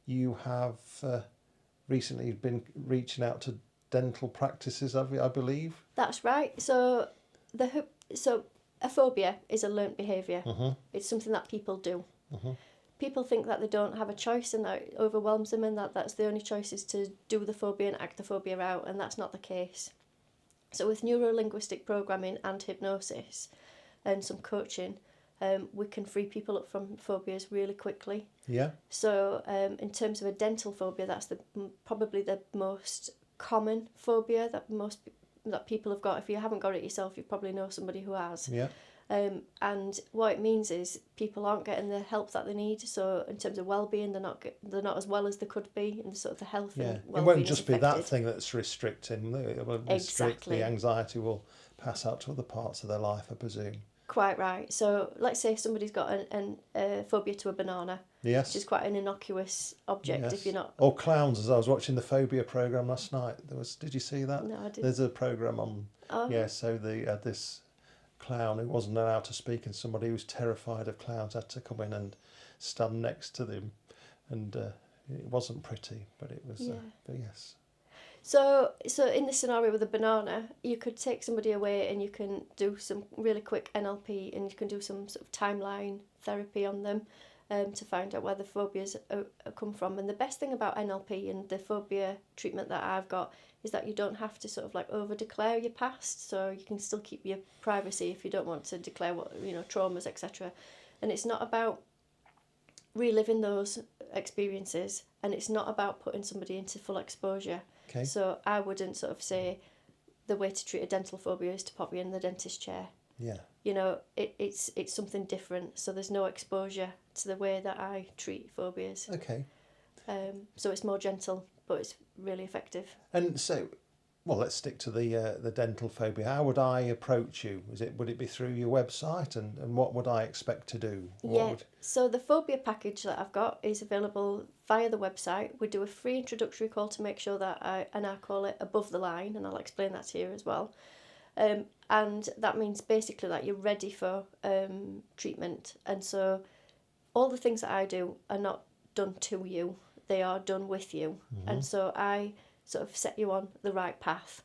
you have recently been reaching out to dental practices, have you, I believe? That's right. So a phobia is a learnt behaviour. It's something that people do. People think that they don't have a choice and that it overwhelms them, and that's the only choice is to do the phobia and act the phobia out, and that's not the case. So with neuro-linguistic programming and hypnosis and some coaching, we can free people up from phobias really quickly. Yeah. So in terms of a dental phobia, that's probably the most common phobia that people have got. If you haven't got it yourself, you probably know somebody who has. Yeah. And what it means is people aren't getting the help that they need. So in terms of well-being, they're not as well as they could be, and sort of the health and well-being. It won't just is be that affected. thing that's restricting. It will Exactly. The anxiety will pass out to other parts of their life, I presume. Quite right. So let's say somebody's got a phobia to a banana. Yes. Which is quite an innocuous object. Yes. If you're not. Or clowns, as I was watching the Phobia programme last night. Did you see that? No, I didn't. There's a programme on. Oh. Yeah. So this clown who wasn't allowed to speak, and somebody who was terrified of clowns had to come in and stand next to them, and it wasn't pretty, but it was. Yeah. But yes. So in this scenario with a banana, you could take somebody away and you can do some really quick NLP, and you can do some sort of timeline therapy on them to find out where the phobias come from. And the best thing about NLP and the phobia treatment that I've got is that you don't have to sort of like over-declare your past, so you can still keep your privacy if you don't want to declare traumas, etc. And it's not about reliving those experiences, and it's not about putting somebody into full exposure. Okay. So I wouldn't sort of say the way to treat a dental phobia is to pop you in the dentist chair. Yeah. It's something different. So there's no exposure to the way that I treat phobias. Okay. So it's more gentle, but it's really effective. And so, well, let's stick to the dental phobia. How would I approach you? Would it be through your website, and what would I expect to do? So the phobia package that I've got is available via the website. We do a free introductory call to make sure that I call it above the line, and I'll explain that here as well. And that means basically that you're ready for treatment. And so all the things that I do are not done to you, they are done with you. And so I sort of set you on the right path,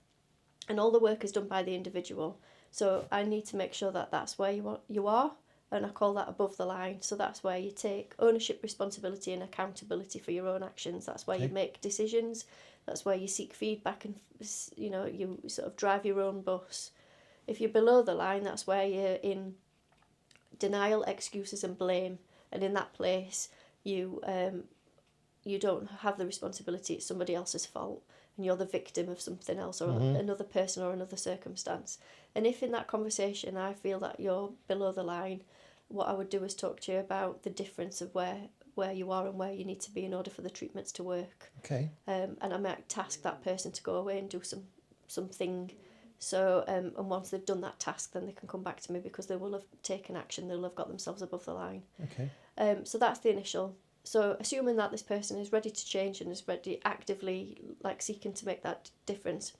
and all the work is done by the individual. So I need to make sure that that's where you are, and I call that above the line. So that's where you take ownership, responsibility and accountability for your own actions. That's where you make decisions. That's where you seek feedback, and you sort of drive your own bus. If you're below the line, that's where you're in denial, excuses and blame, and in that place you don't have the responsibility. It's somebody else's fault, and you're the victim of something else, or another person or another circumstance. And if in that conversation I feel that you're below the line, what I would do is talk to you about the difference of where you are and where you need to be in order for the treatments to work. Okay. And I might task that person to go away and do something. So and once they've done that task, then they can come back to me, because they will have taken action. They'll have got themselves above the line. Okay. So that's the initial. So assuming that this person is ready to change and is ready, actively seeking to make that difference,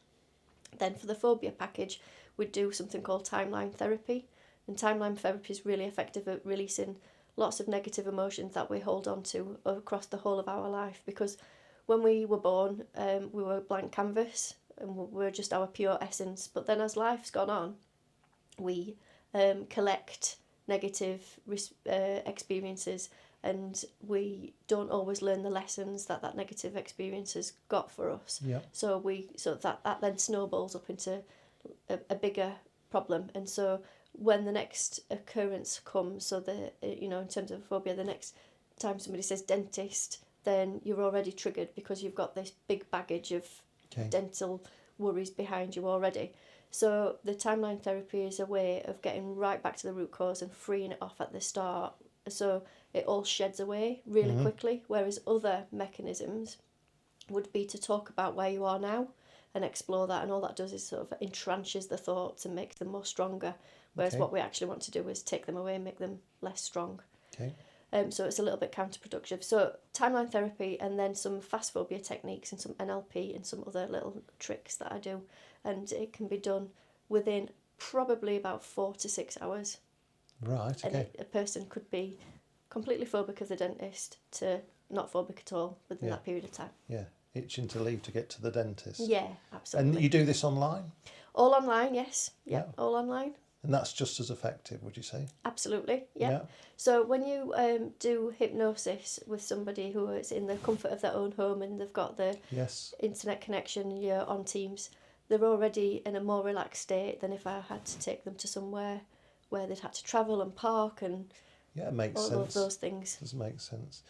then for the phobia package, we do something called timeline therapy. And timeline therapy is really effective at releasing lots of negative emotions that we hold on to across the whole of our life. Because when we were born, we were a blank canvas, and we're just our pure essence. But then as life's gone on, we collect negative experiences, and we don't always learn the lessons that negative experience has got for us. Yeah. So that then snowballs up into a bigger problem. And so when the next occurrence comes, so in terms of phobia, the next time somebody says dentist, then you're already triggered, because you've got this big baggage of dental worries behind you already. So the timeline therapy is a way of getting right back to the root cause and freeing it off at the start, so it all sheds away really quickly. Whereas other mechanisms would be to talk about where you are now and explore that, and all that does is sort of entrenches the thoughts and makes them more stronger. Whereas what we actually want to do is take them away and make them less strong. Okay. So it's a little bit counterproductive. So timeline therapy, and then some fast phobia techniques and some NLP and some other little tricks that I do. And it can be done within probably about 4 to 6 hours. Right, okay. And a person could be completely phobic of the dentist to not phobic at all within Yeah. that period of time. Yeah, itching to leave to get to the dentist. Yeah, absolutely. And you do this online? All online, yes. Yeah. All online. And that's just as effective, would you say? Absolutely, yeah. So when you do hypnosis with somebody who is in the comfort of their own home and they've got the Yes. internet connection, you're on Teams, they're already in a more relaxed state than if I had to take them to somewhere where they'd had to travel and park and Yeah, it makes all sense. of those things. Does make sense.